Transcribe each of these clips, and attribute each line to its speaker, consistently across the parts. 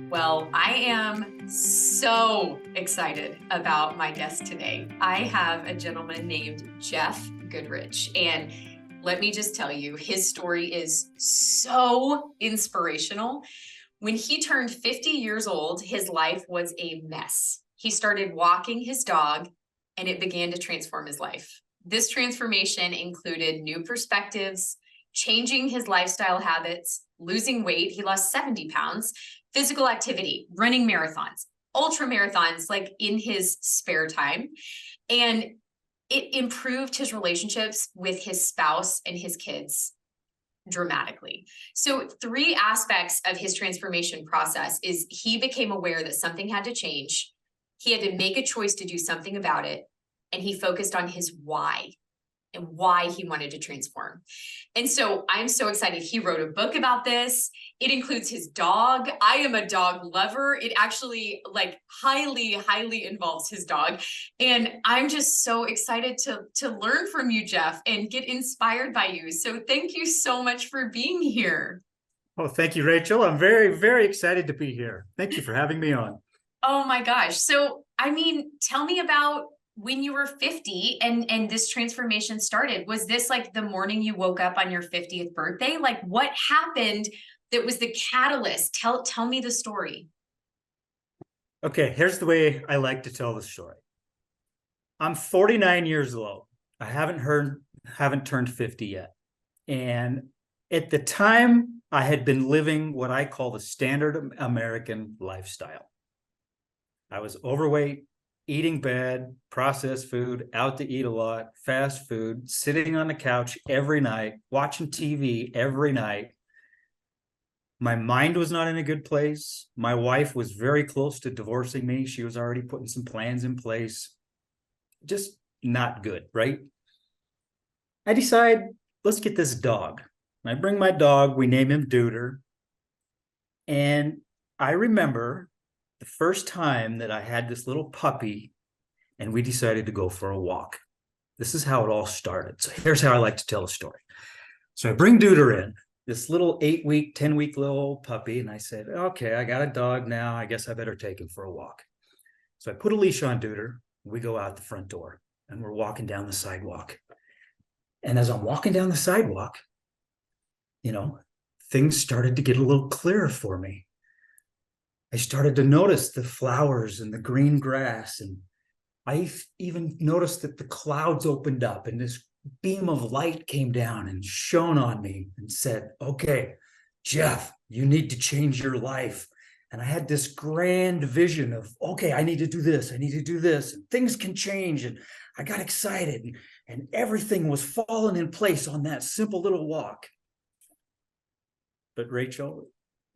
Speaker 1: Well, I am so excited about my guest today. I have a gentleman named Jeff Goodrich, and let me just tell you, his story is so inspirational. When he turned 50 years old, his life was a mess. He started walking his dog, and it began to transform his life. This transformation included new perspectives, changing his lifestyle habits, losing weight. He lost 70 pounds, physical activity, running marathons, ultra marathons, like in his spare time. And it improved his relationships with his spouse and his kids dramatically. So three aspects of his transformation process is he became aware that something had to change. He had to make a choice to do something about it. And he focused on his why and why he wanted to transform. And so I'm so excited. He wrote a book about this. It includes his dog. I am a dog lover. It actually highly involves his dog. And I'm just so excited to learn from you, Jeff, and get inspired by you. So thank you so much for being here.
Speaker 2: Oh, thank you, Rachel. I'm very excited to be here. Thank you for having me on.
Speaker 1: Oh my gosh. So, tell me about when you were 50 and this transformation started. Was this like the morning you woke up on your 50th birthday? Like what happened that was the catalyst? Tell me the story.
Speaker 2: Okay, here's the way I like to tell the story. I'm 49 years old. I haven't turned 50 yet. And at the time, I had been living what I call the standard American lifestyle. I was overweight, eating bad, processed food, out to eat a lot, fast food, sitting on the couch every night, watching TV every night. My mind was not in a good place. My wife was very close to divorcing me. She was already putting some plans in place. Just not good, right? I decide, let's get this dog. I bring my dog. We name him Duder. And I remember the first time that I had this little puppy and we decided to go for a walk. This is how it all started. So here's how I like to tell the story. So I bring Duder in, this little 8-week, 10-week little old puppy. And I said, okay, I got a dog now. I guess I better take him for a walk. So I put a leash on Duder. We go out the front door and we're walking down the sidewalk. And as I'm walking down the sidewalk, things started to get a little clearer for me. I started to notice the flowers and the green grass. And I even noticed that the clouds opened up and this beam of light came down and shone on me and said, okay, Jeff, you need to change your life. And I had this grand vision of, okay, I need to do this. I need to do this. And things can change. And I got excited and everything was falling in place on that simple little walk. But Rachel,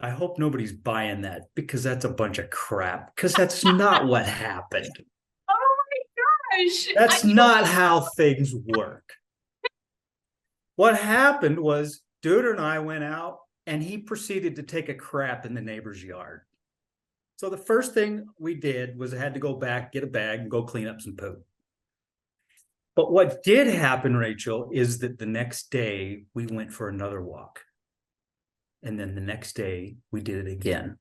Speaker 2: I hope nobody's buying that because that's a bunch of crap, because that's not what happened.
Speaker 1: Oh my gosh.
Speaker 2: That's not how things work. What happened was Duder and I went out and he proceeded to take a crap in the neighbor's yard. So the first thing we did was I had to go back, get a bag and go clean up some poop. But what did happen, Rachel, is that the next day we went for another walk. And then the next day we did it again.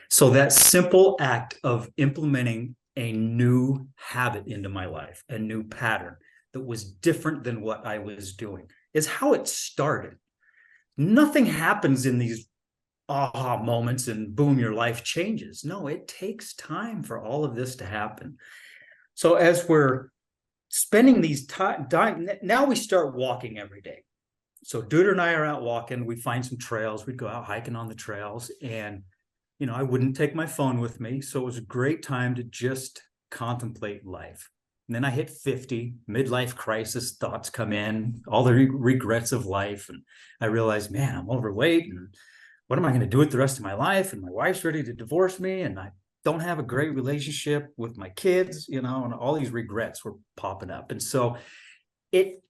Speaker 2: So that simple act of implementing a new habit into my life, a new pattern that was different than what I was doing, is how it started. Nothing happens in these aha moments and boom, your life changes. No, it takes time for all of this to happen. So as we're spending these time, now we start walking every day. So Duder and I are out walking. We find some trails. We'd go out hiking on the trails. And, I wouldn't take my phone with me. So it was a great time to just contemplate life. And then I hit 50, midlife crisis thoughts come in, all the regrets of life. And I realized, man, I'm overweight. And what am I going to do with the rest of my life? And my wife's ready to divorce me. And I don't have a great relationship with my kids, and all these regrets were popping up. And so it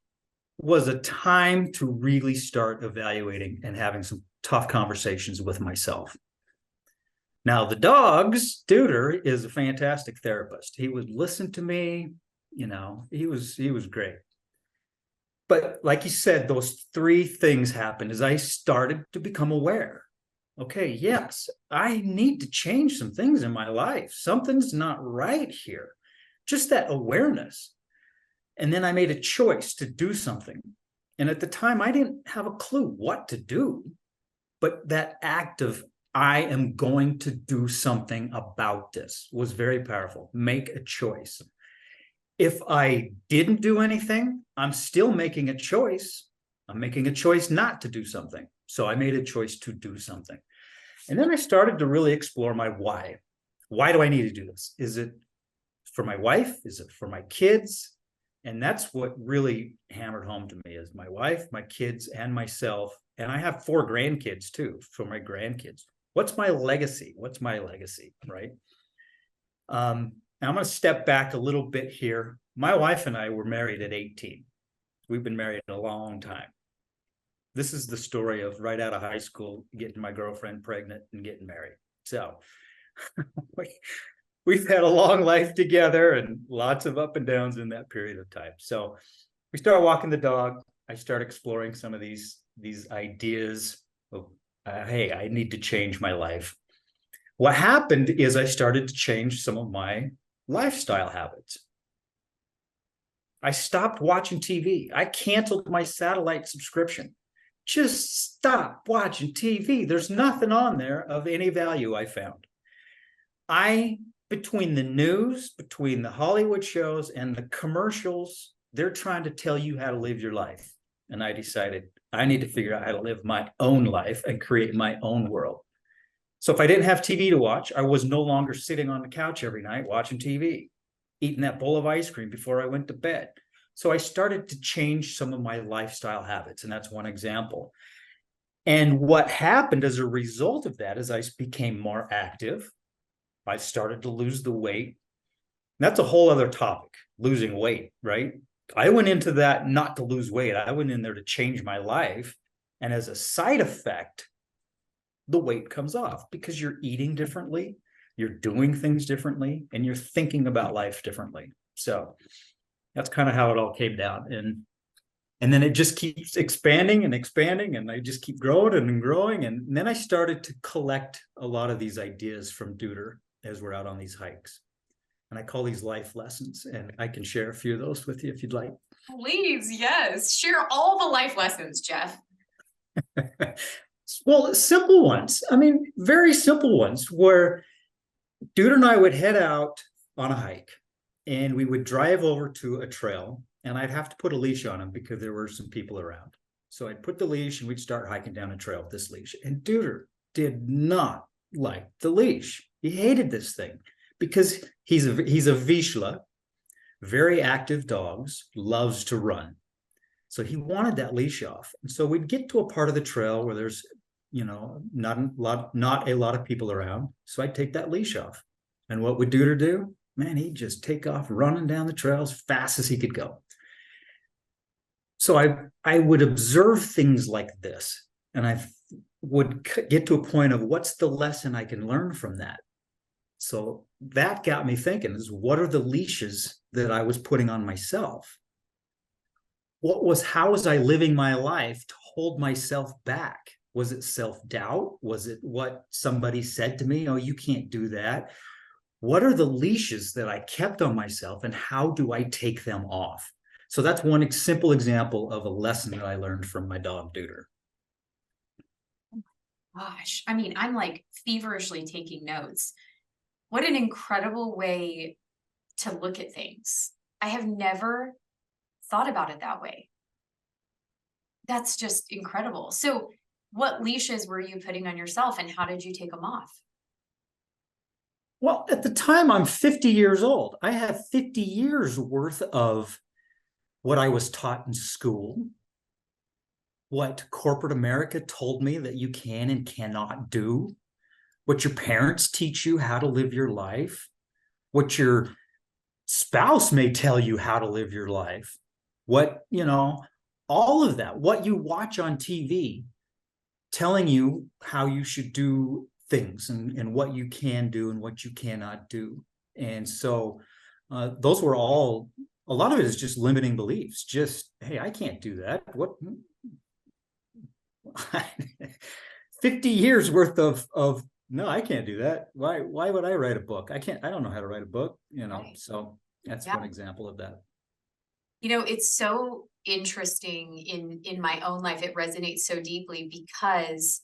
Speaker 2: was a time to really start evaluating and having some tough conversations with myself. Now, the dog's Duder is a fantastic therapist. He would listen to me, he was great. But like you said, those three things happened as I started to become aware. okay, yes, I need to change some things in my life. Something's not right here. Just that awareness. And then I made a choice to do something. And at the time, I didn't have a clue what to do, but that act of I am going to do something about this was very powerful. Make a choice. If I didn't do anything, I'm still making a choice. I'm making a choice not to do something. So I made a choice to do something. And then I started to really explore my why. Why do I need to do this? Is it for my wife? Is it for my kids? And that's what really hammered home to me is my wife, my kids, and myself. And I have 4 grandkids too, for my grandkids. What's my legacy? What's my legacy, right? Now I'm going to step back a little bit here. My wife and I were married at 18. We've been married a long time. This is the story of right out of high school, getting my girlfriend pregnant and getting married. So we've had a long life together and lots of up and downs in that period of time. So we start walking the dog. I start exploring some of these ideas of, hey, I need to change my life. What happened is I started to change some of my lifestyle habits. I stopped watching TV. I canceled my satellite subscription. Just stop watching TV. There's nothing on there of any value I found. Between the news, between the Hollywood shows and the commercials, they're trying to tell you how to live your life. And I decided I need to figure out how to live my own life and create my own world. So if I didn't have TV to watch, I was no longer sitting on the couch every night watching TV, eating that bowl of ice cream before I went to bed. So I started to change some of my lifestyle habits, and that's one example. And what happened as a result of that is I became more active. I started to lose the weight. That's a whole other topic, losing weight, right? I went into that not to lose weight. I went in there to change my life. And as a side effect, the weight comes off because you're eating differently, you're doing things differently, and you're thinking about life differently. So that's kind of how it all came down. And then it just keeps expanding and expanding, and I just keep growing and growing. And then I started to collect a lot of these ideas from Deuter as we're out on these hikes. And I call these life lessons, and I can share a few of those with you if you'd like.
Speaker 1: Please, yes. Share all the life lessons, Jeff.
Speaker 2: Well, simple ones. I mean, very simple ones where Dude and I would head out on a hike and we would drive over to a trail, and I'd have to put a leash on him because there were some people around. So I'd put the leash and we'd start hiking down a trail with this leash. And Duder did not like the leash. He hated this thing because he's a Vizsla, very active dogs, loves to run. So he wanted that leash off. And so we'd get to a part of the trail where there's, not a lot of people around. So I'd take that leash off. And what would Duder do? Man, he'd just take off running down the trail as fast as he could go. So I would observe things like this, and I would get to a point of what's the lesson I can learn from that. So that got me thinking is what are the leashes that I was putting on myself? How was I living my life to hold myself back? Was it self-doubt? Was it what somebody said to me? Oh, you can't do that. What are the leashes that I kept on myself, and how do I take them off? So that's one simple example of a lesson that I learned from my dog, Duder.
Speaker 1: Gosh, I mean, I'm like feverishly taking notes. What an incredible way to look at things. I have never thought about it that way. That's just incredible. So what leashes were you putting on yourself, and how did you take them off?
Speaker 2: Well, at the time, I'm 50 years old. I have 50 years worth of what I was taught in school, what corporate America told me that you can and cannot do, what your parents teach you how to live your life, what your spouse may tell you how to live your life, all of that, what you watch on TV telling you how you should do things and what you can do and what you cannot do. And so those were all, a lot of it is just limiting beliefs. Just, hey, I can't do that. What? 50 50 years worth of no, I can't do that. Why would I write a book? I don't know how to write a book,
Speaker 1: Right.
Speaker 2: so that's
Speaker 1: Yeah.
Speaker 2: one example of that.
Speaker 1: It's so interesting in my own life. It resonates so deeply because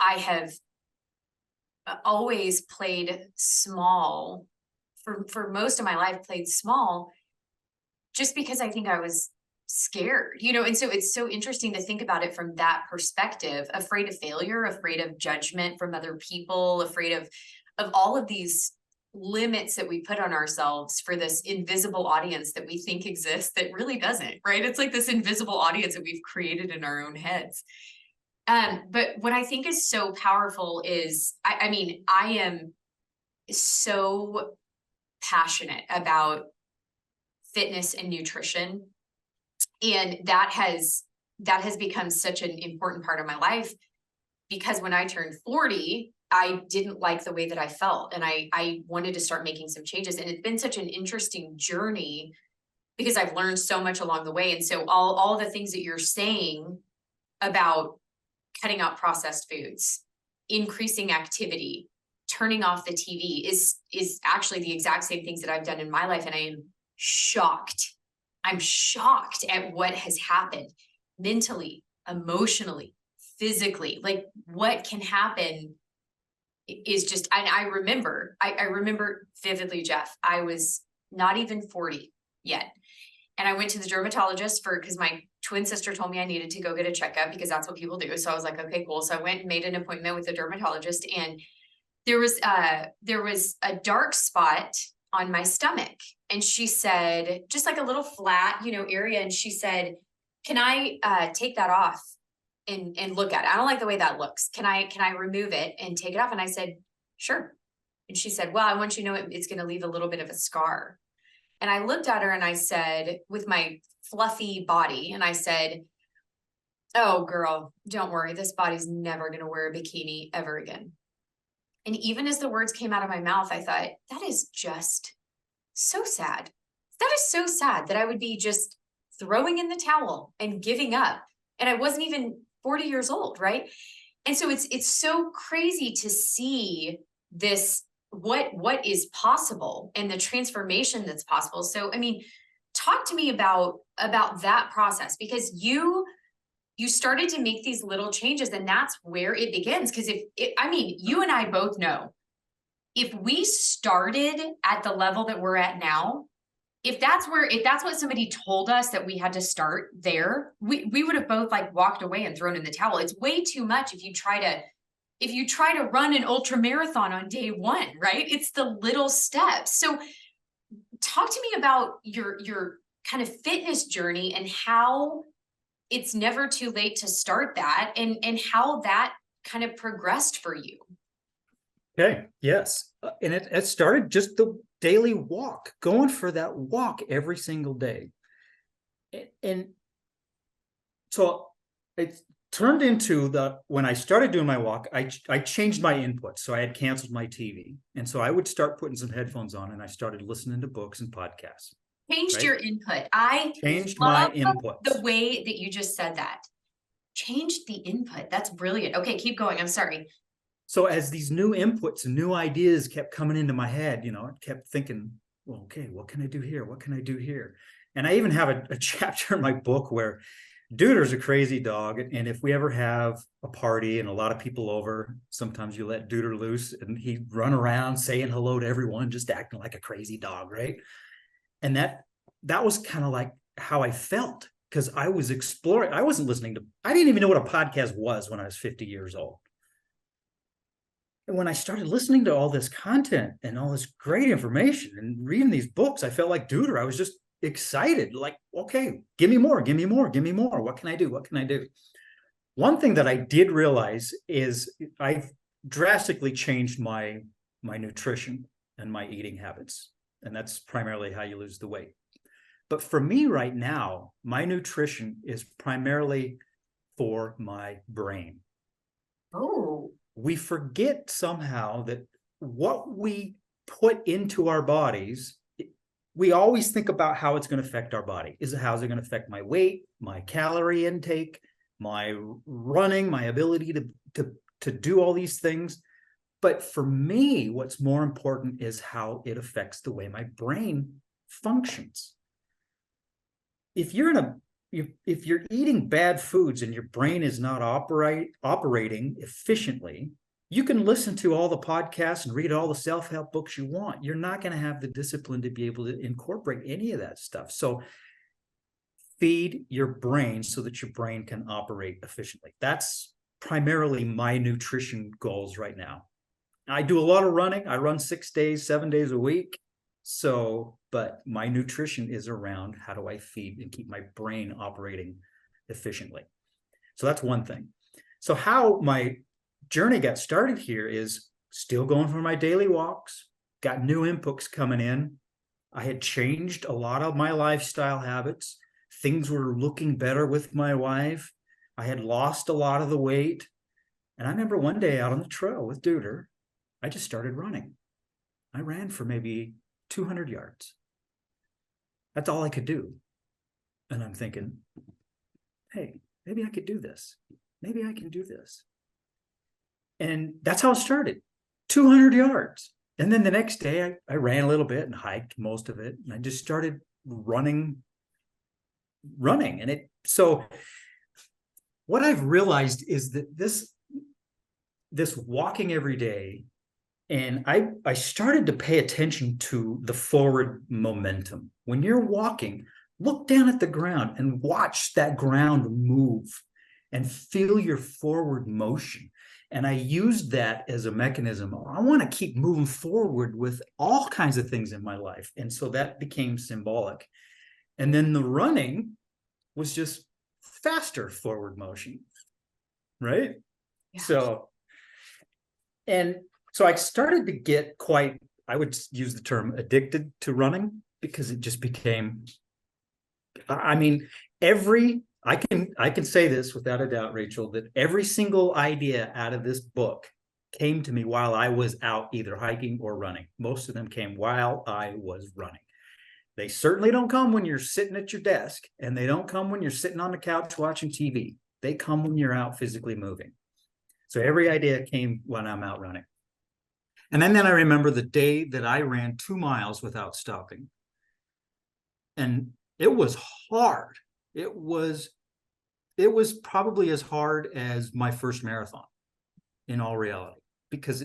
Speaker 1: I have always played small for most of my life, played small just because I think I was scared, and so it's so interesting to think about it from that perspective, afraid of failure, afraid of judgment from other people, afraid of all of these limits that we put on ourselves for this invisible audience that we think exists that really doesn't, right? It's like this invisible audience that we've created in our own heads. But what I think is so powerful is, I mean, I am so passionate about fitness and nutrition, and that has become such an important part of my life, because when I turned 40, I didn't like the way that I felt, and I wanted to start making some changes. And it's been such an interesting journey because I've learned so much along the way. And so all the things that you're saying about cutting out processed foods, increasing activity, turning off the TV is actually the exact same things that I've done in my life. And I am shocked. I'm shocked at what has happened mentally, emotionally, physically. Like, what can happen is just, and I remember vividly, Jeff, I was not even 40 yet. And I went to the dermatologist because my twin sister told me I needed to go get a checkup because that's what people do. So I was like, okay, cool. So I went and made an appointment with the dermatologist, and there was a dark spot on my stomach. And she said, just like a little flat, area. And she said, can I take that off and look at it? I don't like the way that looks. Can I remove it and take it off? And I said, sure. And she said, well, I want you to know it's going to leave a little bit of a scar. And I looked at her and I said, with my fluffy body, and I said, oh, girl, don't worry. This body's never going to wear a bikini ever again. And even as the words came out of my mouth, I thought, that is just so sad. That is so sad that I would be just throwing in the towel and giving up. And I wasn't even 40 years old, right? And so it's so crazy to see this, what is possible and the transformation that's possible. So, I mean, talk to me about that process, because you started to make these little changes, and that's where it begins. Because you and I both know, if we started at the level that we're at now, if that's what somebody told us that we had to start there, we would have both like walked away and thrown in the towel. It's way too much if you try to run an ultra marathon on day one, right? It's the little steps. So talk to me about your kind of fitness journey and how it's never too late to start that, and how that kind of progressed for you.
Speaker 2: Okay. Yes. And it started just the daily walk, going for that walk every single day. And so it turned into when I started doing my walk, I changed my input. So I had canceled my TV. And so I would start putting some headphones on, and I started listening to books and podcasts.
Speaker 1: Changed
Speaker 2: right?
Speaker 1: your input. I
Speaker 2: changed
Speaker 1: love
Speaker 2: my input.
Speaker 1: the way that you just said that. Changed the input. That's brilliant. Okay, keep going. I'm sorry.
Speaker 2: So as these new inputs and new ideas kept coming into my head, I kept thinking, well, okay, what can I do here? What can I do here? And I even have a chapter in my book where Duder's a crazy dog. And if we ever have a party and a lot of people over, sometimes you let Duder loose and he'd run around saying hello to everyone, just acting like a crazy dog, right? And that was kind of like how I felt, because I was exploring. I didn't even know what a podcast was when I was 50 years old. And when I started listening to all this content and all this great information and reading these books, I felt like Duder. I was just excited, like, okay, give me more, give me more, give me more. What can I do? What can I do? One thing that I did realize is I've drastically changed my nutrition and my eating habits. And that's primarily how you lose the weight. But for me right now, my nutrition is primarily for my brain.
Speaker 1: Oh.
Speaker 2: We forget somehow that what we put into our bodies, we always think about how it's going to affect our body. How's it going to affect my weight, my calorie intake, my running, my ability to do all these things. But for me, what's more important is how it affects the way my brain functions. If you're eating bad foods and your brain is not operating efficiently, you can listen to all the podcasts and read all the self-help books you want. You're not going to have the discipline to be able to incorporate any of that stuff. So feed your brain so that your brain can operate efficiently. That's primarily my nutrition goals right now. I do a lot of running. I run 6 days, 7 days a week. So, but my nutrition is around how do I feed and keep my brain operating efficiently. So that's one thing. So how my journey got started here is still going for my daily walks, got new inputs coming in. I had changed a lot of my lifestyle habits. Things were looking better with my wife. I had lost a lot of the weight. And I remember one day out on the trail with Duder, I just started running. I ran for maybe 200 yards. That's all I could do. And I'm thinking, hey, maybe I could do this. Maybe I can do this. And that's how it started, 200 yards. And then the next day I ran a little bit and hiked most of it. And I just started running. And so what I've realized is that this walking every day, and I started to pay attention to the forward momentum. When you're walking, look down at the ground and watch that ground move and feel your forward motion. And I used that as a mechanism. I want to keep moving forward with all kinds of things in my life. And so that became symbolic. And then the running was just faster forward motion, right? Yeah. So I started to get quite, I would use the term addicted to running, because it just became, I mean, I can say this without a doubt, Rachel, that every single idea out of this book came to me while I was out either hiking or running. Most of them came while I was running. They certainly don't come when you're sitting at your desk, and they don't come when you're sitting on the couch watching TV. They come when you're out physically moving. So every idea came when I'm out running. And then I remember the day that I ran 2 miles without stopping. And it was hard. It was probably as hard as my first marathon, in all reality, because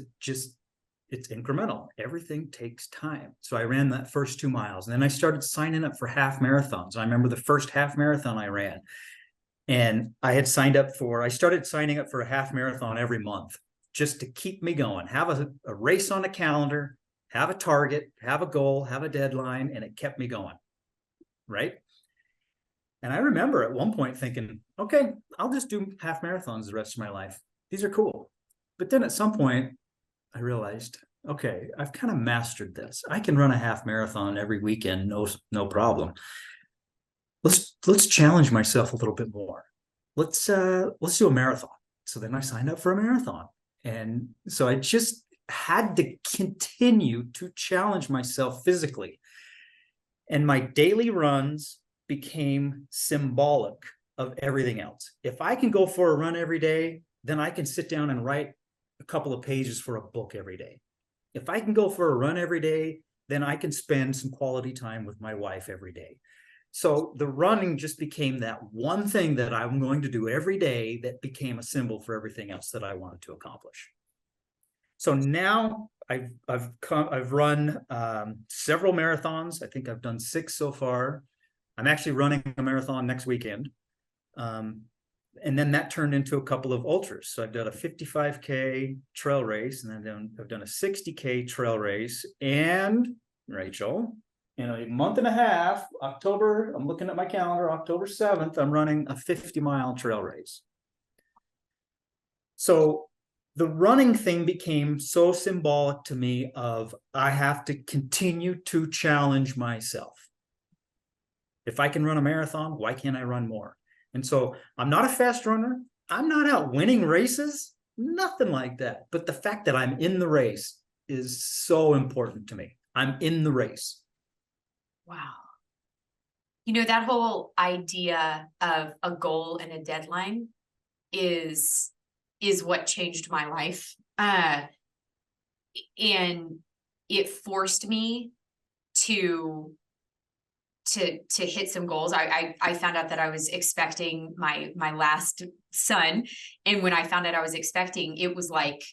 Speaker 2: it's incremental. Everything takes time. So I ran that first 2 miles, and then I started signing up for half marathons. I remember the first half marathon I ran, and I started signing up for a half marathon every month just to keep me going, have a race on a calendar, have a target, have a goal, have a deadline, and it kept me going, right? And I remember at one point thinking, okay, I'll just do half marathons the rest of my life. These are cool. But then at some point, I realized, okay, I've kind of mastered this. I can run a half marathon every weekend, no problem. Let's challenge myself a little bit more. Let's do a marathon. So then I signed up for a marathon. And so I just had to continue to challenge myself physically. And my daily runs became symbolic of everything else. If I can go for a run every day, then I can sit down and write a couple of pages for a book every day. If I can go for a run every day, then I can spend some quality time with my wife every day. So the running just became that one thing that I'm going to do every day that became a symbol for everything else that I wanted to accomplish. So now I've run several marathons. I think I've done 6 so far. I'm actually running a marathon next weekend. And then that turned into a couple of ultras. So I've done a 55K trail race, and then I've done a 60K trail race. And Rachel, in a month and a half, October, I'm looking at my calendar, October 7th, I'm running a 50-mile trail race. So the running thing became so symbolic to me of I have to continue to challenge myself. If I can run a marathon, why can't I run more? And so I'm not a fast runner. I'm not out winning races, nothing like that. But the fact that I'm in the race is so important to me. I'm in the race.
Speaker 1: Wow. You know, that whole idea of a goal and a deadline, is what changed my life. And it forced me to hit some goals. I found out that I was expecting my last son. And when I found out I was expecting, it was like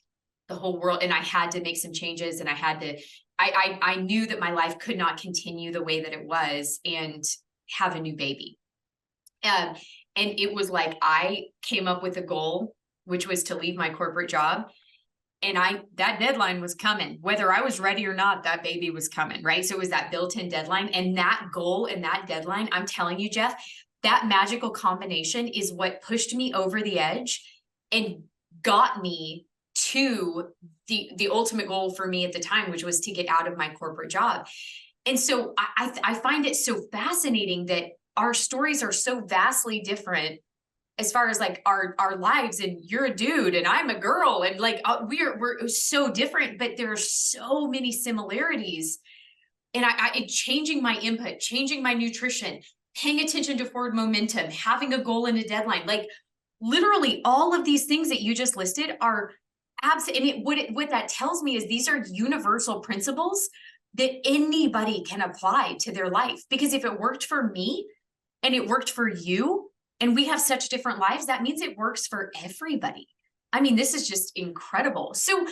Speaker 1: the whole world, and I had to make some changes, and I knew that my life could not continue the way that it was and have a new baby. And it was like, I came up with a goal, which was to leave my corporate job. And that deadline was coming, whether I was ready or not, that baby was coming, right? So it was that built-in deadline, and that goal and that deadline, I'm telling you, Jeff, that magical combination is what pushed me over the edge and got me to the ultimate goal for me at the time, which was to get out of my corporate job. And so I find it so fascinating that our stories are so vastly different as far as like our lives, and you're a dude and I'm a girl, and like we're so different, but there are so many similarities. And I changing my input, changing my nutrition, paying attention to forward momentum, having a goal and a deadline, like literally all of these things that you just listed are absolutely, what that tells me is these are universal principles that anybody can apply to their life. Because if it worked for me and it worked for you, and we have such different lives, that means it works for everybody. I mean, this is just incredible. So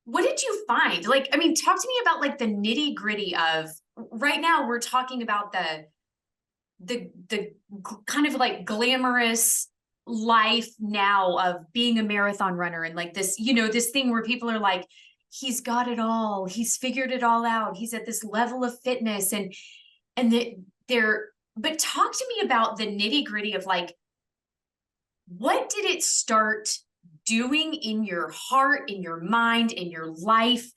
Speaker 1: what did you find? Like, I mean, talk to me about like the nitty gritty of, right now we're talking about the kind of like glamorous life now of being a marathon runner, and like this, this thing where people are like, he's got it all, he's figured it all out, he's at this level of fitness, and they're, but talk to me about the nitty gritty of like, what did it start doing in your heart, in your mind, in your life,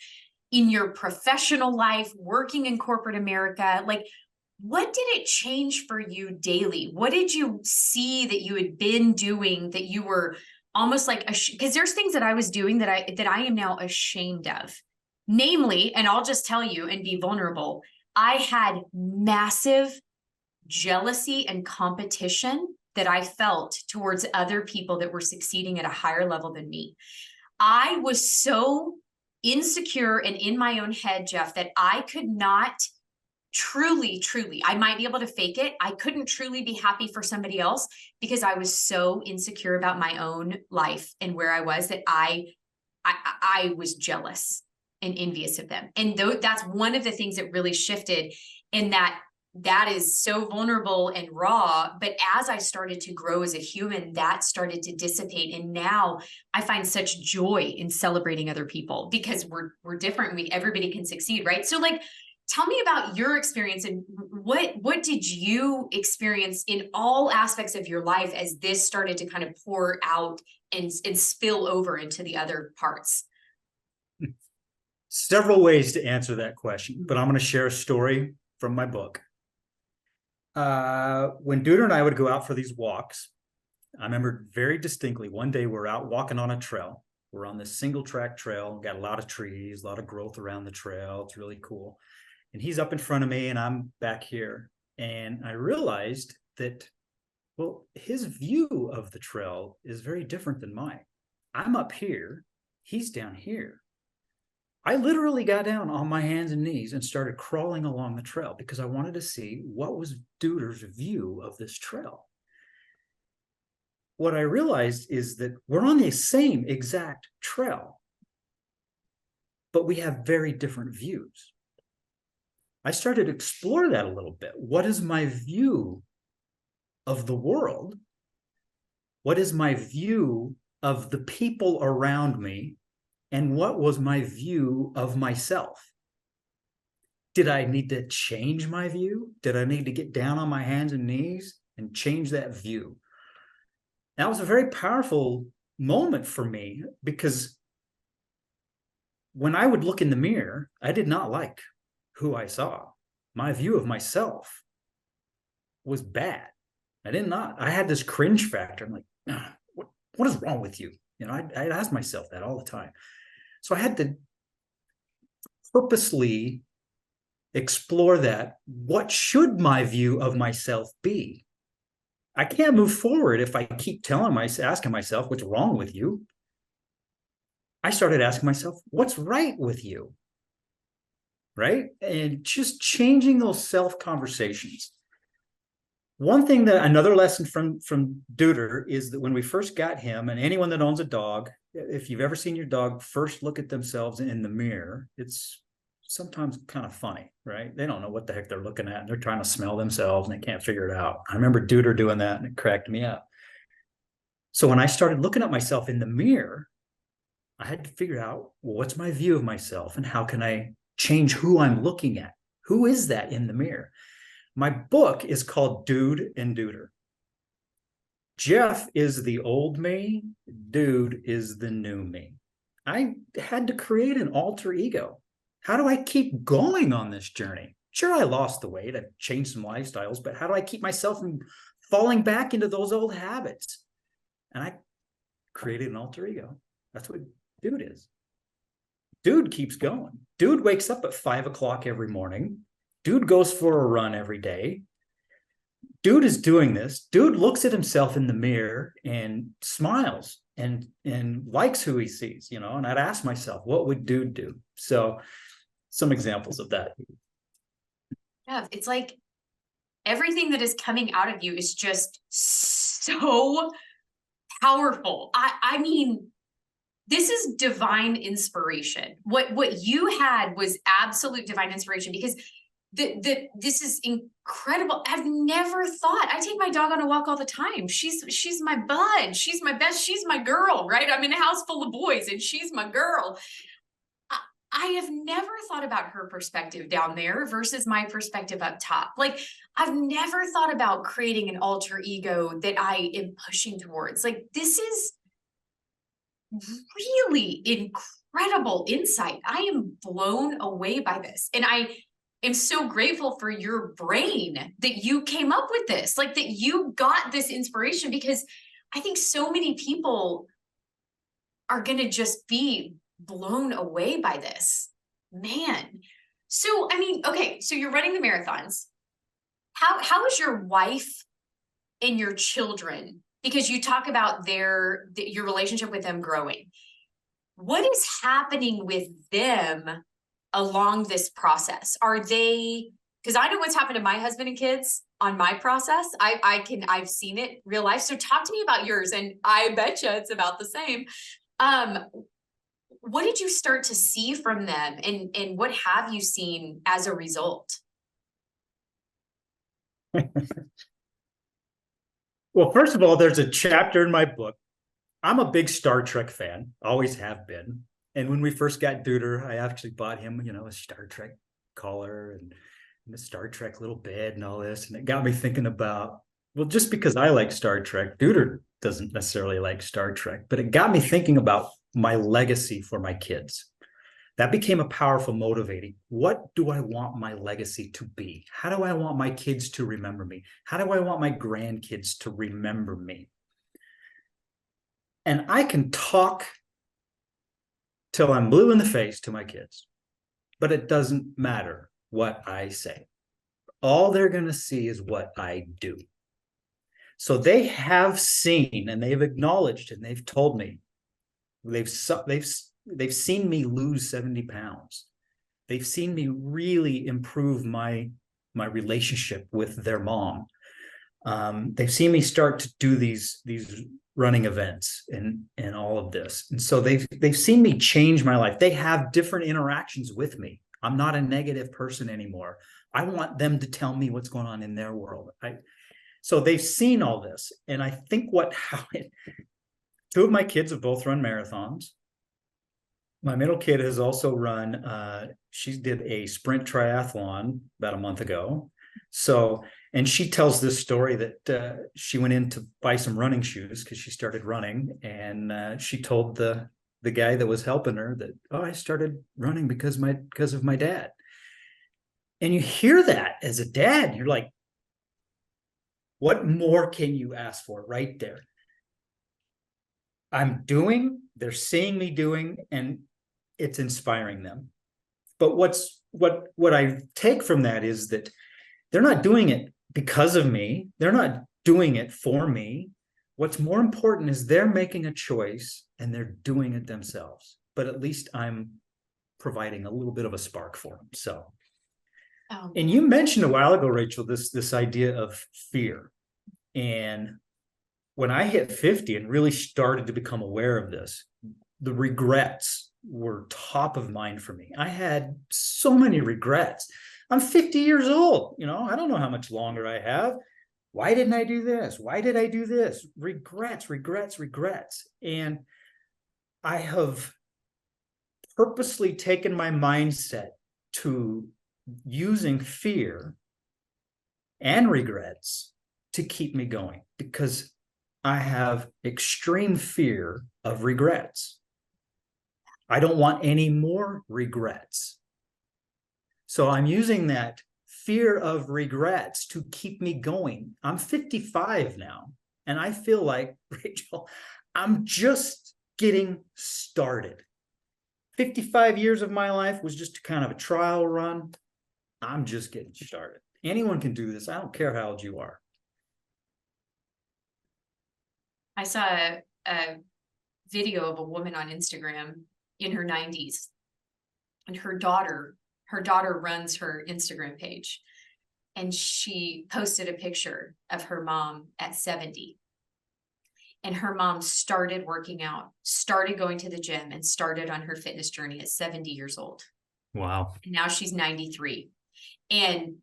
Speaker 1: in your professional life, working in corporate America? Like, what did it change for you daily? What did you see that you had been doing that you were almost like, because there's things that I was doing that I am now ashamed of. Namely, and I'll just tell you and be vulnerable, I had massive jealousy and competition that I felt towards other people that were succeeding at a higher level than me. I was so insecure and in my own head, Jeff, that I could not truly, I might be able to fake it. I couldn't truly be happy for somebody else because I was so insecure about my own life and where I was, that I was jealous and envious of them. And that's one of the things that really shifted, in that is so vulnerable and raw. But as I started to grow as a human, that started to dissipate. And now I find such joy in celebrating other people because we're different. Everybody can succeed, right? So like, tell me about your experience, and what did you experience in all aspects of your life as this started to kind of pour out and spill over into the other parts?
Speaker 2: Several ways to answer that question, but I'm going to share a story from my book. When Duda and I would go out for these walks, I remember very distinctly one day we're out walking on a trail. We're on this single track trail, got a lot of trees, a lot of growth around the trail. It's really cool. And he's up in front of me and I'm back here. And I realized that, well, his view of the trail is very different than mine. I'm up here, he's down here. I literally got down on my hands and knees and started crawling along the trail because I wanted to see what was Duder's view of this trail. What I realized is that we're on the same exact trail, but we have very different views. I started to explore that a little bit. What is my view of the world? What is my view of the people around me? And what was my view of myself? Did I need to change my view? Did I need to get down on my hands and knees and change that view? That was a very powerful moment for me because when I would look in the mirror, I did not like who I saw. My view of myself was bad. I had this cringe factor. I'm like, what is wrong with you? I'd ask myself that all the time. So I had to purposely explore that. What should my view of myself be? I can't move forward if I keep asking myself, what's wrong with you? I started asking myself, what's right with you? Right? And just changing those self conversations. One thing that another lesson from Duder is that when we first got him, and anyone that owns a dog, if you've ever seen your dog first look at themselves in the mirror, it's sometimes kind of funny, right? They don't know what the heck they're looking at, and they're trying to smell themselves and they can't figure it out. I remember Duder doing that, and it cracked me up. So when I started looking at myself in the mirror, I had to figure out, well, what's my view of myself, and how can I change who I'm looking at? Who is that in the mirror? My book is called Dude and Duder. Jeff is the old me. Dude is the new me. I had to create an alter ego. How do I keep going on this journey? Sure, I lost the weight. I've changed some lifestyles, but how do I keep myself from falling back into those old habits? And I created an alter ego. That's what Dude is. Dude keeps going. Dude wakes up at 5 o'clock every morning. Dude goes for a run every day. Dude is doing this. Dude looks at himself in the mirror and smiles and likes who he sees, you know. And I'd ask myself, what would Dude do? So some examples of that.
Speaker 1: Yeah, it's like everything that is coming out of you is just so powerful. I mean, this is divine inspiration. What you had was absolute divine inspiration, because this is incredible. I've never thought. I take my dog on a walk all the time. She's my bud. She's my best. She's my girl, right? I'm in a house full of boys and she's my girl. I have never thought about her perspective down there versus my perspective up top. Like, I've never thought about creating an alter ego that I am pushing towards. Like, this is really incredible insight. I am blown away by this. And I am so grateful for your brain that you came up with this, like that you got this inspiration, because I think so many people are going to just be blown away by this, man. So, I mean, okay, so you're running the marathons. How is your wife and your children? Because you talk about your relationship with them growing. What is happening with them along this process? Are they, because I know what's happened to my husband and kids on my process. I've seen it real life. So talk to me about yours, and I bet you it's about the same. What did you start to see from them, and what have you seen as a result?
Speaker 2: Well, first of all, there's a chapter in my book. I'm a big Star Trek fan, always have been. And when we first got Duder, I actually bought him, you know, a Star Trek collar and a Star Trek little bed and all this. And it got me thinking about, well, just because I like Star Trek, Duder doesn't necessarily like Star Trek, but it got me thinking about my legacy for my kids. That became a powerful motivating. What do I want my legacy to be? How do I want my kids to remember me? How do I want my grandkids to remember me? And I can talk till I'm blue in the face to my kids, but it doesn't matter what I say. All they're going to see is what I do. So they have seen, and they've acknowledged, and they've told me, they've seen me lose 70 pounds. They've seen me really improve my relationship with their mom. They've seen me start to do these running events and all of this. And so they've seen me change my life. They have different interactions with me. I'm not a negative person anymore. I want them to tell me what's going on in their world. So they've seen all this. And I think two of my kids have both run marathons. My middle kid has also run, she did a sprint triathlon about a month ago. So, and she tells this story that she went in to buy some running shoes because she started running. And she told the guy that was helping her that, oh, I started running because of my dad. And you hear that as a dad, you're like, what more can you ask for right there? They're seeing me doing, and it's inspiring them. But what I take from that is that they're not doing it because of me. They're not doing it for me. What's more important is they're making a choice and they're doing it themselves. But at least I'm providing a little bit of a spark for them. So, and you mentioned a while ago, Rachel, this idea of fear. And when I hit 50 and really started to become aware of this, the regrets were top of mind for me. I had so many regrets. I'm 50 years old. I don't know how much longer I have. Why didn't I do this? Why did I do this? Regrets, regrets, regrets. And I have purposely taken my mindset to using fear and regrets to keep me going, because I have extreme fear of regrets. I don't want any more regrets. So I'm using that fear of regrets to keep me going. I'm 55 now, and I feel like, Rachel, I'm just getting started. 55 years of my life was just kind of a trial run. I'm just getting started. Anyone can do this. I don't care how old you are.
Speaker 1: I saw a video of a woman on Instagram in her 90s, and her daughter runs her Instagram page, and she posted a picture of her mom at 70. And her mom started working out, started going to the gym, and started on her fitness journey at 70 years old.
Speaker 2: Wow.
Speaker 1: And now she's 93 and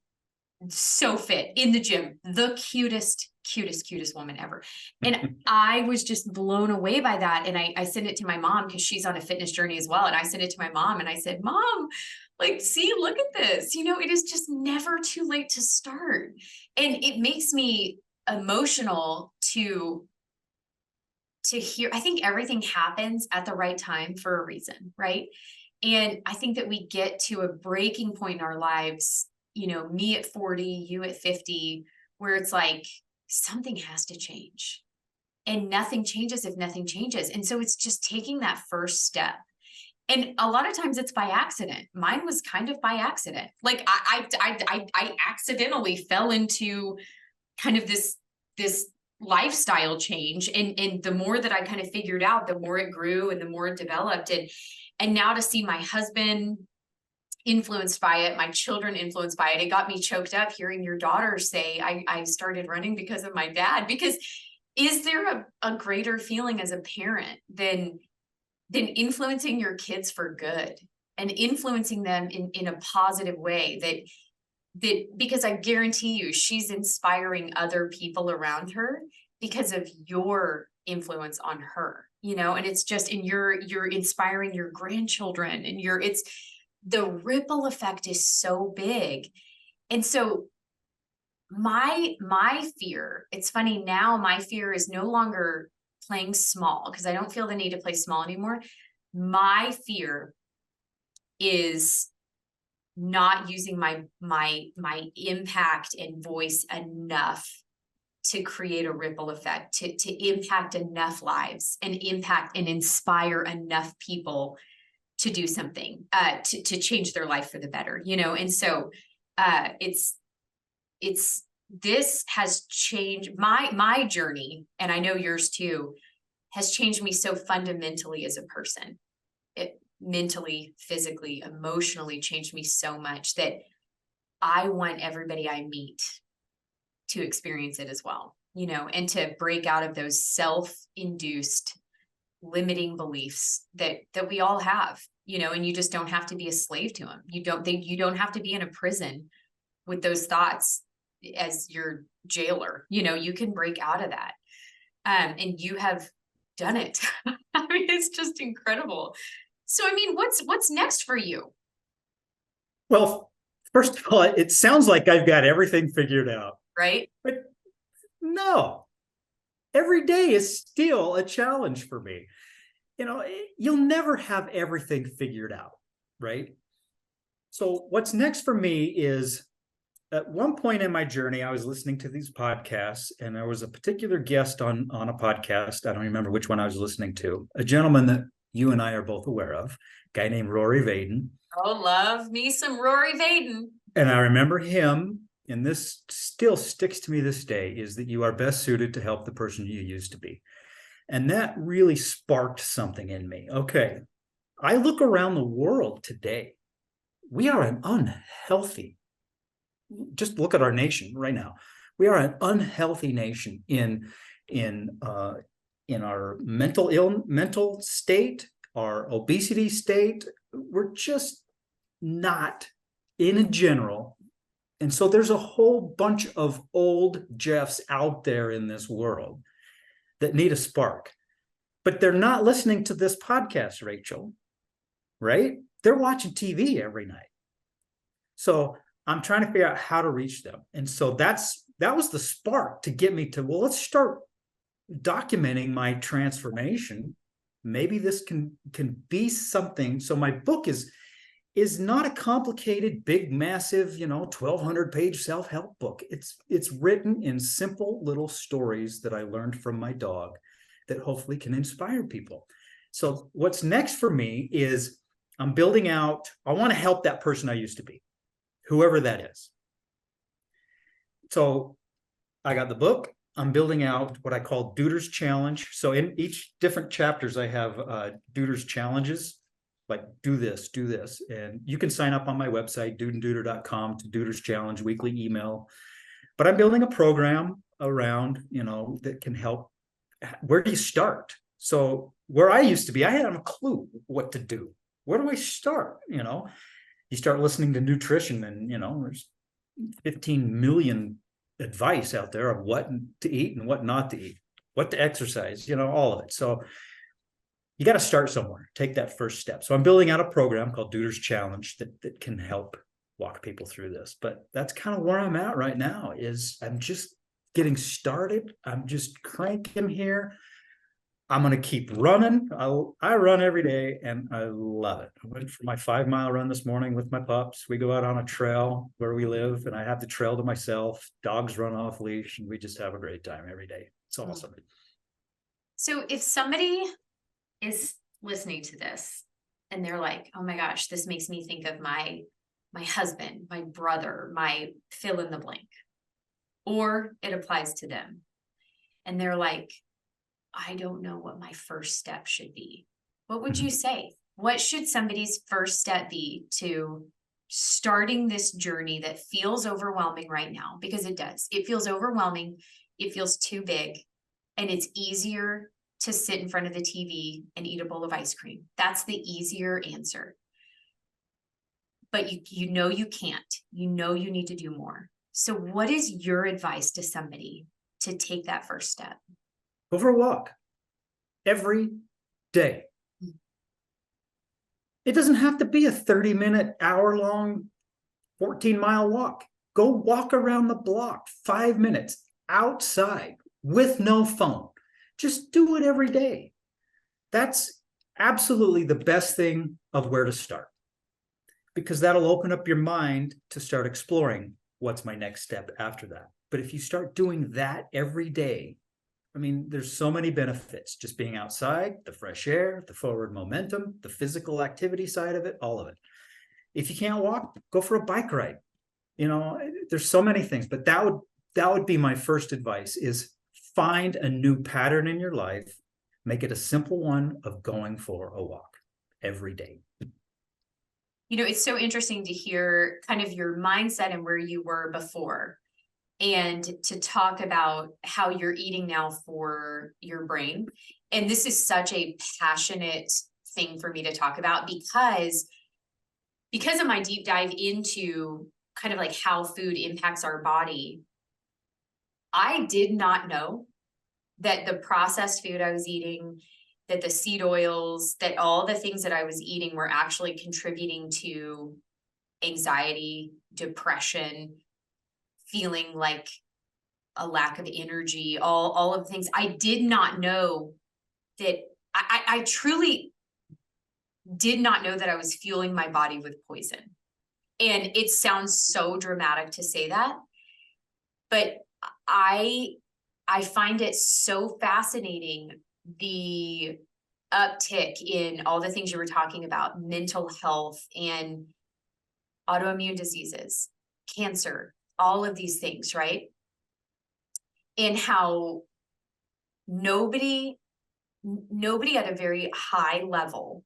Speaker 1: so fit in the gym, the cutest woman ever. And I was just blown away by that. And I sent it to my mom because she's on a fitness journey as well. And I sent it to my mom and I said, Mom, like, see, look at this. It is just never too late to start. And it makes me emotional to hear. I think everything happens at the right time for a reason, right? And I think that we get to a breaking point in our lives, me at 40, you at 50, where it's like something has to change, and nothing changes if nothing changes. And so it's just taking that first step. And a lot of times it's by accident. Mine was kind of by accident. Like I accidentally fell into kind of this lifestyle change. And the more that I kind of figured out, the more it grew and the more it developed. And now to see my husband influenced by it, my children influenced by it, it got me choked up hearing your daughter say, I started running because of my dad. Because is there a greater feeling as a parent than influencing your kids for good and influencing them in a positive way that because I guarantee you she's inspiring other people around her because of your influence on her, and it's just, and you're inspiring your grandchildren, and it's the ripple effect is so big. And so my fear, it's funny now, my fear is no longer playing small, because I don't feel the need to play small anymore. My fear is not using my impact and voice enough to create a ripple effect, to impact enough lives and impact and inspire enough people to do something, to change their life for the better, And so this has changed my journey, and I know yours too, has changed me so fundamentally as a person. It mentally, physically, emotionally changed me so much that I want everybody I meet to experience it as well, and to break out of those self-induced limiting beliefs that we all have, and you just don't have to be a slave to them. You don't have to be in a prison with those thoughts as your jailer. You can break out of that. And you have done it. I mean, it's just incredible. So, I mean, what's next for you?
Speaker 2: Well, first of all, it sounds like I've got everything figured out.
Speaker 1: Right?
Speaker 2: But no, every day is still a challenge for me. You'll never have everything figured out, right? So what's next for me is, at one point in my journey, I was listening to these podcasts, and there was a particular guest on a podcast. I don't remember which one I was listening to. A gentleman that you and I are both aware of, a guy named Rory Vaden.
Speaker 1: Oh, love me some Rory Vaden.
Speaker 2: And I remember him and this still sticks to me this day, is that you are best suited to help the person you used to be. And that really sparked something in me. Okay, I look around the world today. We are an unhealthy, just look at our nation right now. We are an unhealthy nation in our mental state, our obesity state. We're just not in general. And so there's a whole bunch of old Jeffs out there in this world that need a spark, but they're not listening to this podcast, Rachel, right? They're watching TV every night. So I'm trying to figure out how to reach them. And so that was the spark to get me to, well, let's start documenting my transformation. Maybe this can be something. So my book is not a complicated, big, massive, 1,200 page self-help book. It's written in simple little stories that I learned from my dog that hopefully can inspire people. So what's next for me is I'm building out, I want to help that person I used to be, whoever that is. So I got the book. I'm building out what I call Duder's Challenge. So in each different chapters, I have Duder's challenges, like do this. And you can sign up on my website, dudeandduder.com, to Duder's Challenge weekly email. But I'm building a program around, that can help. Where do you start? So where I used to be, I hadn't a clue what to do. Where do I start? You start listening to nutrition and, there's 15 million advice out there of what to eat and what not to eat, what to exercise, all of it. So you got to start somewhere, take that first step. So I'm building out a program called Duder's Challenge that can help walk people through this. But that's kind of where I'm at right now, is I'm just getting started. I'm just cranking here. I'm going to keep running. I run every day and I love it. I went for my 5-mile run this morning with my pups. We go out on a trail where we live and I have the trail to myself. Dogs run off leash and we just have a great time every day. It's awesome.
Speaker 1: So if somebody is listening to this and they're like, oh my gosh, this makes me think of my husband, my brother, my fill in the blank, or it applies to them. And they're like, I don't know what my first step should be. What would you say? What should somebody's first step be to starting this journey that feels overwhelming right now? Because it does. It feels overwhelming. It feels too big. And it's easier to sit in front of the TV and eat a bowl of ice cream. That's the easier answer. But you know you can't. You know you need to do more. So what is your advice to somebody to take that first step?
Speaker 2: Go for a walk every day. It doesn't have to be a 30-minute, hour-long, 14-mile walk. Go walk around the block 5 minutes outside with no phone. Just do it every day. That's absolutely the best thing of where to start, because that'll open up your mind to start exploring what's my next step after that. But if you start doing that every day, there's so many benefits, just being outside, the fresh air, the forward momentum, the physical activity side of it, all of it. If you can't walk, go for a bike ride. There's so many things, but that would be my first advice, is find a new pattern in your life. Make it a simple one of going for a walk every day.
Speaker 1: It's so interesting to hear kind of your mindset and where you were before, and to talk about how you're eating now for your brain. And this is such a passionate thing for me to talk about, because of my deep dive into kind of like how food impacts our body. I did not know that the processed food I was eating, that the seed oils, that all the things that I was eating were actually contributing to anxiety, depression, feeling like a lack of energy, all of the things. I did not know that. I truly did not know that I was fueling my body with poison. And it sounds so dramatic to say that, but I find it so fascinating, the uptick in all the things you were talking about, mental health and autoimmune diseases, cancer, all of these things, right? And how nobody at a very high level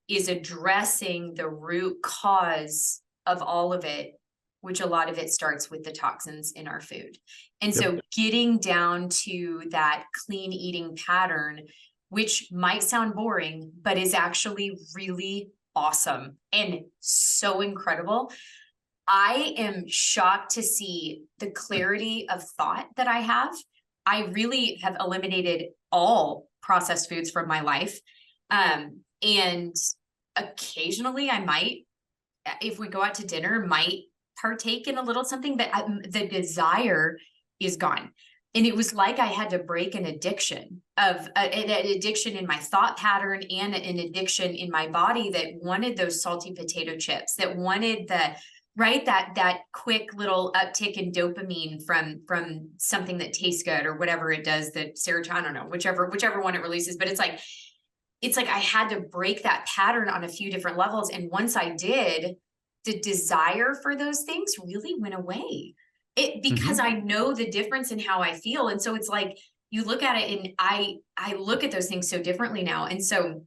Speaker 1: is addressing the root cause of all of it, which a lot of it starts with the toxins in our food. And so getting down to that clean eating pattern, which might sound boring, but is actually really awesome and so incredible. I am shocked to see the clarity of thought that I have. I really have eliminated all processed foods from my life. And occasionally I might, if we go out to dinner, might partake in a little something, but the desire is gone. And it was like I had to break an addiction an addiction in my thought pattern and an addiction in my body that wanted those salty potato chips, that wanted that quick little uptick in dopamine from something that tastes good or whatever it does, that serotonin, I don't know, whichever one it releases. But it's like I had to break that pattern on a few different levels. And once I did, the desire for those things really went away. Because I know the difference in how I feel. And so it's like, you look at it, and I look at those things so differently now. And so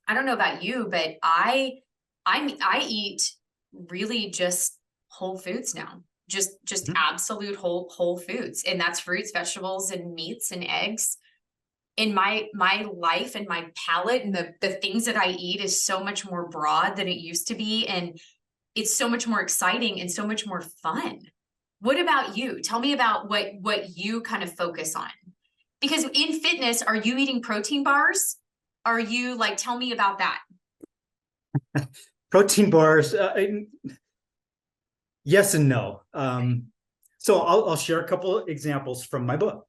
Speaker 1: I don't know about you, but I eat really just whole foods now, just absolute whole foods. And that's fruits, vegetables, and meats and eggs. In my life and my palate and the things that I eat is so much more broad than it used to be. And it's so much more exciting and so much more fun. What about you? Tell me about what you kind of focus on. Because in fitness, are you eating protein bars? Are you like, tell me about that.
Speaker 2: Protein bars, yes and no. So I'll share a couple of examples from my book.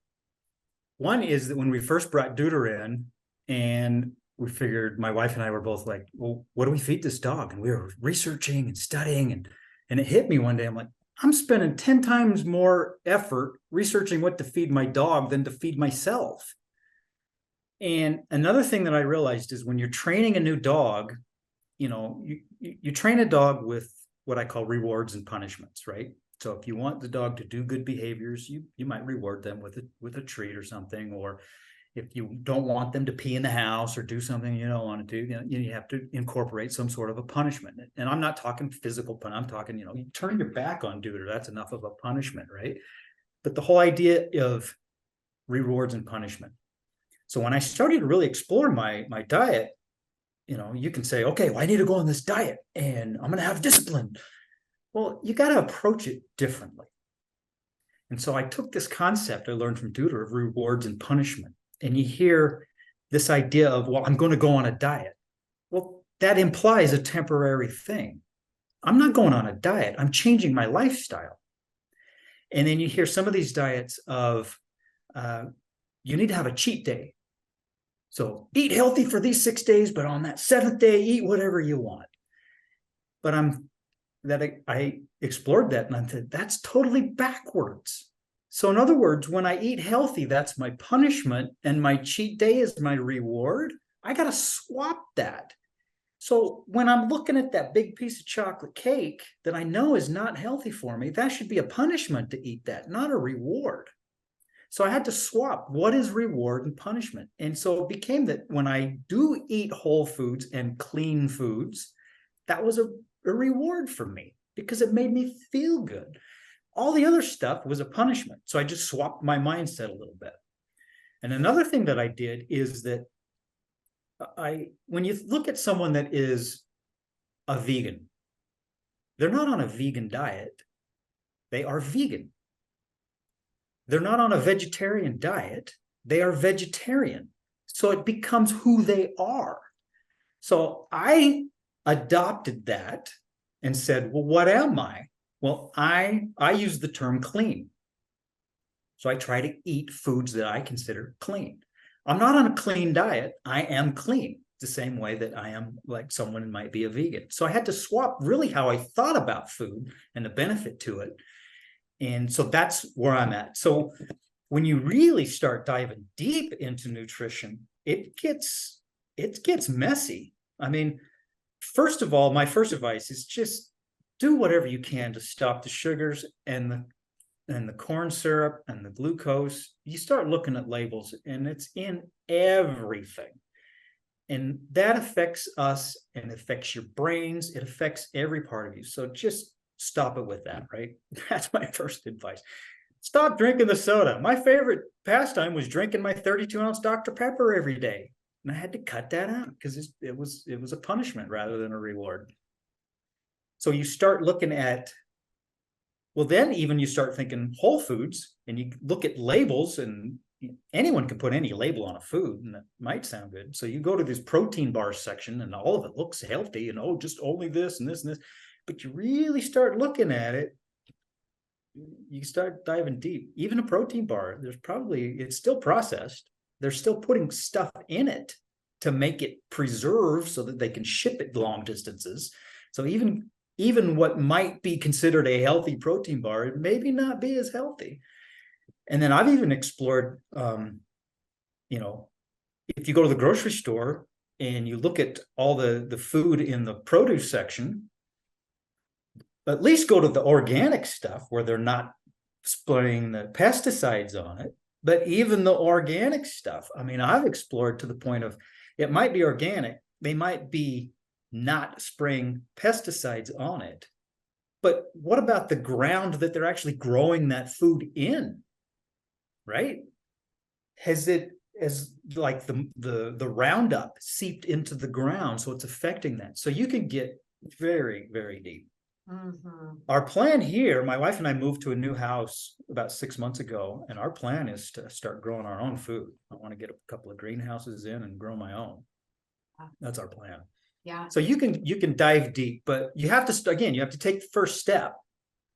Speaker 2: One is that when we first brought Deuter in, and we figured, my wife and I were both like, well, what do we feed this dog? And we were researching and studying, and it hit me one day. I'm like, I'm spending 10 times more effort researching what to feed my dog than to feed myself. And another thing that I realized is when you're training a new dog, you train a dog with what I call rewards and punishments, right? So if you want the dog to do good behaviors, you might reward them with a treat or something. Or if you don't want them to pee in the house or do something you don't want to do, you have to incorporate some sort of a punishment. And I'm not talking physical punishment. I'm talking, you turn your back on Deuter, that's enough of a punishment, right? But the whole idea of rewards and punishment. So when I started to really explore my diet, you can say, okay, well, I need to go on this diet and I'm going to have discipline. Well, you got to approach it differently. And so I took this concept I learned from Deuter of rewards and punishment. And you hear this idea of, well, I'm going to go on a diet. Well, that implies a temporary thing. I'm not going on a diet. I'm changing my lifestyle. And then you hear some of these diets of, you need to have a cheat day. So eat healthy for these 6 days, but on that 7th day, eat whatever you want. But I explored that and I said, that's totally backwards. So in other words, when I eat healthy, that's my punishment, and my cheat day is my reward. I got to swap that. So when I'm looking at that big piece of chocolate cake that I know is not healthy for me, that should be a punishment to eat that, not a reward. So I had to swap what is reward and punishment. And so it became that when I do eat whole foods and clean foods, that was a reward for me because it made me feel good. All the other stuff was a punishment. So I just swapped my mindset a little bit. And another thing that I did is that when you look at someone that is a vegan, they're not on a vegan diet. They are vegan. They're not on a vegetarian diet. They are vegetarian. So it becomes who they are. So I adopted that and said, well, what am I? Well, I use the term clean. So I try to eat foods that I consider clean. I'm not on a clean diet. I am clean, the same way that I am like someone might be a vegan. So I had to swap really how I thought about food and the benefit to it. And so that's where I'm at. So when you really start diving deep into nutrition, it gets messy. I mean, first of all, my first advice is just do whatever you can to stop the sugars and and the corn syrup and the glucose, you start looking at labels and it's in everything. And that affects us and affects your brains. It affects every part of you. So just stop it with that, right? That's my first advice. Stop drinking the soda. My favorite pastime was drinking my 32-ounce Dr. Pepper every day. And I had to cut that out because it was a punishment rather than a reward. So you start looking at, well, then even you start thinking whole foods, and you look at labels, and anyone can put any label on a food and it might sound good. So you go to this protein bar section and all of it looks healthy and, oh, just only this and this and this. But you really start looking at it, you start diving deep. Even a protein bar, it's still processed. They're still putting stuff in it to make it preserve so that they can ship it long distances. So even what might be considered a healthy protein bar, it maybe not be as healthy. And then I've even explored, if you go to the grocery store and you look at all the food in the produce section, at least go to the organic stuff where they're not spraying the pesticides on it. But even the organic stuff, I mean, I've explored to the point of, it might be organic, they might be not spraying pesticides on it. But what about the ground that they're actually growing that food in? Right? Has like the Roundup seeped into the ground, so it's affecting that? So you can get very, very deep. Mm-hmm. Our plan here, my wife and I moved to a new house about 6 months ago, and our plan is to start growing our own food. I want to get a couple of greenhouses in and grow my own. That's our plan.
Speaker 1: Yeah.
Speaker 2: So you can dive deep, but you have to, again, you have to take the first step.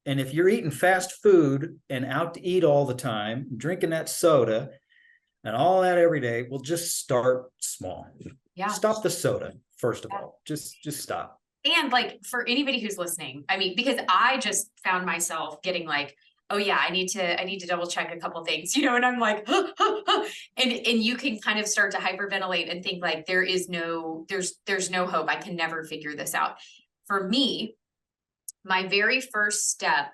Speaker 2: And if you're eating fast food and out to eat all the time, drinking that soda and all that every day, well, just start small.
Speaker 1: Yeah. Stop
Speaker 2: the soda, first of all. Just stop.
Speaker 1: And like, for anybody who's listening, I mean, because I just found myself getting like, oh yeah, I need to double check a couple things, and I'm like, and you can kind of start to hyperventilate and think like, there's no hope. I can never figure this out. For me, my very first step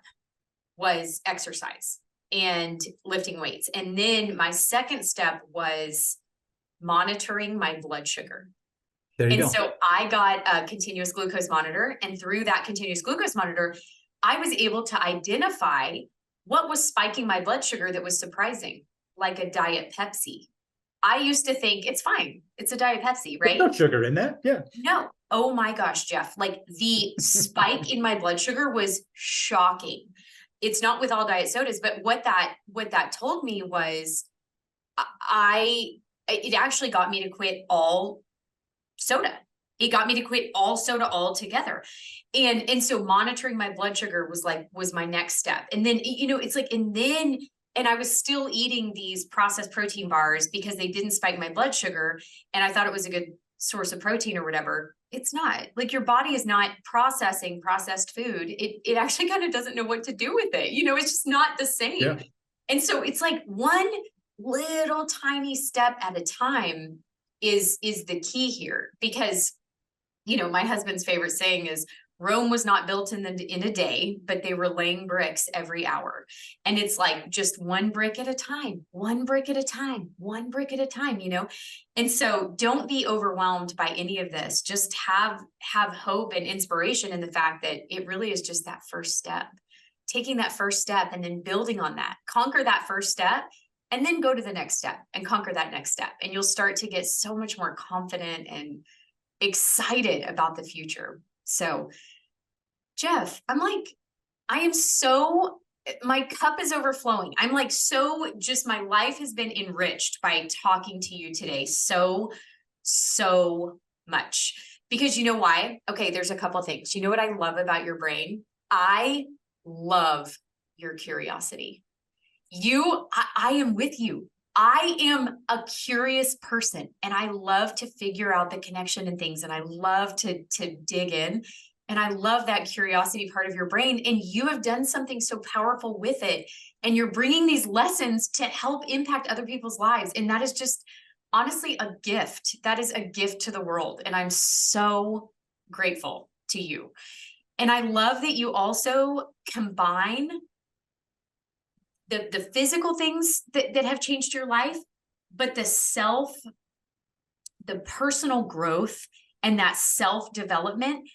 Speaker 1: was exercise and lifting weights. And then my second step was monitoring my blood sugar.
Speaker 2: There you go.
Speaker 1: So I got a continuous glucose monitor, and through that continuous glucose monitor, I was able to identify what was spiking my blood sugar that was surprising, like a Diet Pepsi. I used to think it's fine. It's a Diet Pepsi, right?
Speaker 2: There's no sugar in that. Yeah.
Speaker 1: No. Oh my gosh, Jeff. Like the spike in my blood sugar was shocking. It's not with all diet sodas, but what that told me was it actually got me to quit all soda. It got me to quit all soda altogether. And so monitoring my blood sugar was my next step. And then, it's like, and I was still eating these processed protein bars because they didn't spike my blood sugar. And I thought it was a good source of protein or whatever. It's not. Like, your body is not processing processed food. It actually kind of doesn't know what to do with it. It's just not the same. Yeah. And so it's like one little tiny step at a time is the key here, because, my husband's favorite saying is, Rome was not built in a day, but they were laying bricks every hour. And it's like, just one brick at a time, one brick at a time, one brick at a time, And so don't be overwhelmed by any of this. Just have hope and inspiration in the fact that it really is just that first step, taking that first step and then building on that, conquer that first step, and then go to the next step and conquer that next step. And you'll start to get so much more confident and excited about the future. So, Jeff, my cup is overflowing. I'm like, my life has been enriched by talking to you today so much. Because you know why? Okay, there's a couple things. You know what I love about your brain? I love your curiosity. I am with you. I am a curious person, and I love to figure out the connection and things, and I love to dig in, and I love that curiosity part of your brain, and you have done something so powerful with it, and you're bringing these lessons to help impact other people's lives, and that is just honestly a gift. That is a gift to the world, and I'm so grateful to you. And I love that you also combine the physical things that have changed your life, but the personal growth and that self-development.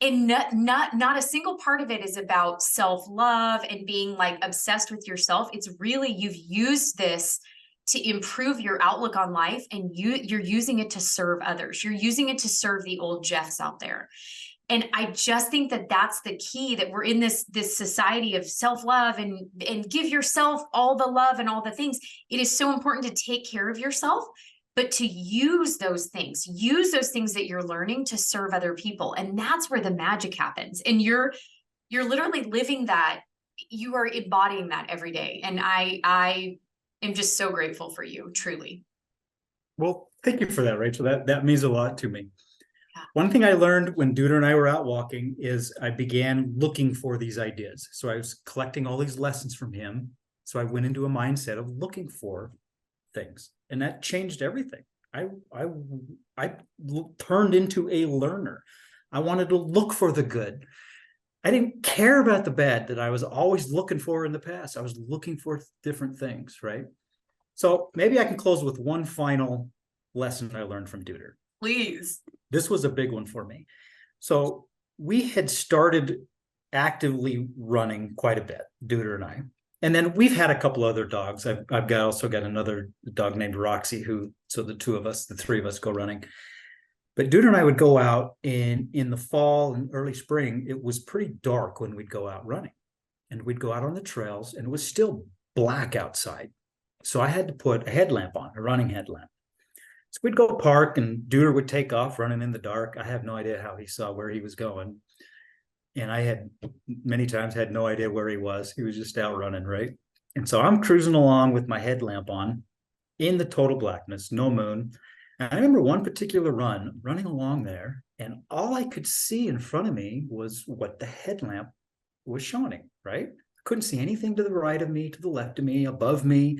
Speaker 1: And not a single part of it is about self-love and being like obsessed with yourself. It's really, you've used this to improve your outlook on life, and you're using it to serve others. You're using it to serve the old Jeffs out there. And I just think that that's the key, that we're in this society of self-love and give yourself all the love and all the things. It is so important to take care of yourself, but to use those things that you're learning to serve other people. And that's where the magic happens. And you're literally living that. You are embodying that every day. And I am just so grateful for you, truly.
Speaker 2: Well, thank you for that, Rachel. That means a lot to me.
Speaker 1: Yeah.
Speaker 2: One thing I learned when Duder and I were out walking is I began looking for these ideas. So I was collecting all these lessons from him. So I went into a mindset of looking for things, and that changed everything. I turned into a learner. I wanted to look for the good. I didn't care about the bad that I was always looking for in the past. I was looking for different things, right? So maybe I can close with one final lesson I learned from Duder.
Speaker 1: Please.
Speaker 2: This was a big one for me. So we had started actively running quite a bit, Duder and I. And then we've had a couple other dogs. I've also got another dog named Roxy, so the three of us go running. But Duder and I would go out in the fall and early spring. It was pretty dark when we'd go out running, and we'd go out on the trails, and it was still black outside. So I had to put a headlamp on, a running headlamp. So we'd go park, and Duder would take off running in the dark. I have no idea how he saw where he was going. And I had many times had no idea where he was. He was just out running, right? And so I'm cruising along with my headlamp on in the total blackness, no moon. And I remember one particular running along there, and all I could see in front of me was what the headlamp was shining, right? I couldn't see anything to the right of me, to the left of me, above me.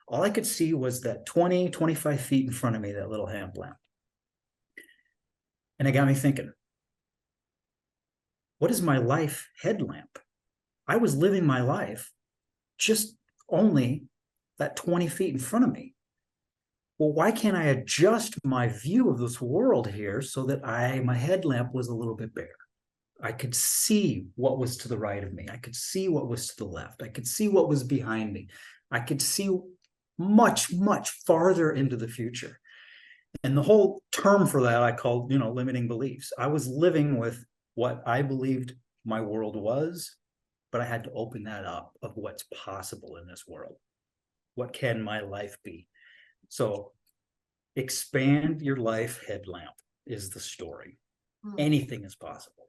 Speaker 2: All I could see was that 20, 25 feet in front of me, that little headlamp. And it got me thinking, what is my life headlamp? I was living my life just only that 20 feet in front of me. Well, why can't I adjust my view of this world here so that my headlamp was a little bit bigger? I could see what was to the right of me. I could see what was to the left. I could see what was behind me. I could see much, much farther into the future. And the whole term for that I called, limiting beliefs. I was living with what I believed my world was, but I had to open that up of what's possible in this world. What can my life be? So expand your life headlamp is the story. Anything is possible.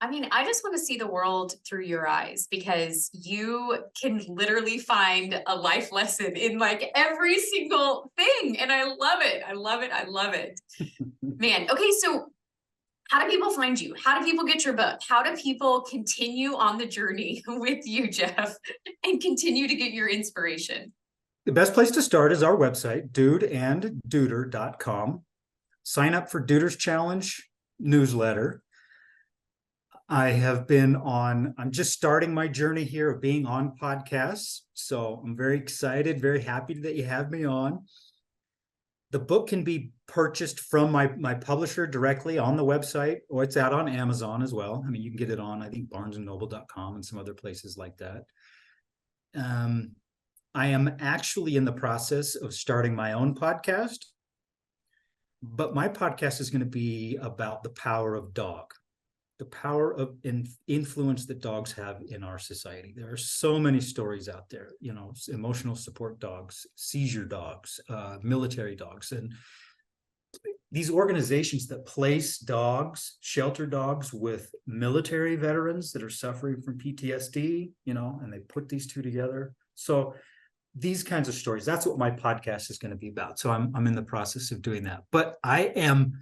Speaker 1: I mean, I just want to see the world through your eyes, because you can literally find a life lesson in like every single thing. And I love it. I love it. I love it. Man. Okay. So how do people find you? How do people get your book? How do people continue on the journey with you, Jeff, and continue to get your inspiration?
Speaker 2: The best place to start is our website, dudeandduder.com. Sign up for Duder's Challenge newsletter. I'm just starting my journey here of being on podcasts. So I'm very excited, very happy that you have me on. The book can be purchased from my publisher directly on the website, or it's out on Amazon as well. I mean, you can get it on, I think, barnesandnoble.com and some other places like that. I am actually in the process of starting my own podcast, but my podcast is going to be about the power of dog, the power of influence that dogs have in our society. There are so many stories out there, emotional support dogs, seizure dogs, military dogs, and these organizations that place dogs, shelter dogs, with military veterans that are suffering from PTSD, and they put these two together. So these kinds of stories, that's what my podcast is going to be about. So I'm in the process of doing that. But I am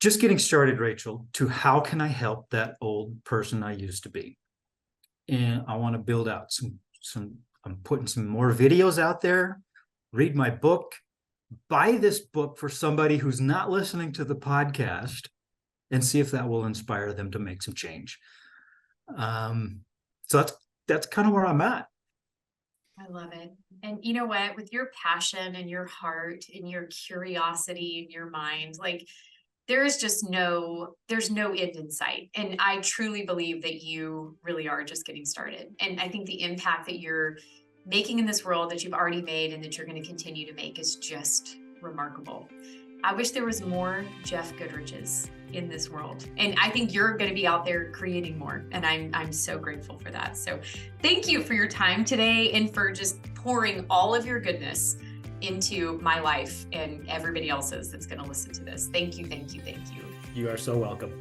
Speaker 2: just getting started, Rachel, to how can I help that old person I used to be? And I want to build out I'm putting some more videos out there, read my book, buy this book for somebody who's not listening to the podcast, and see if that will inspire them to make some change. So that's kind of where I'm at.
Speaker 1: I love it. And you know what, with your passion and your heart and your curiosity in your mind, like there's no end in sight. And I truly believe that you really are just getting started. And I think the impact that you're making in this world, that you've already made and that you're going to continue to make, is just remarkable. I wish there was more Jeff Goodriches in this world. And I think you're going to be out there creating more. And I'm so grateful for that. So thank you for your time today and for just pouring all of your goodness into my life and everybody else's that's going to listen to this. Thank you, thank you, thank you.
Speaker 2: You are so welcome.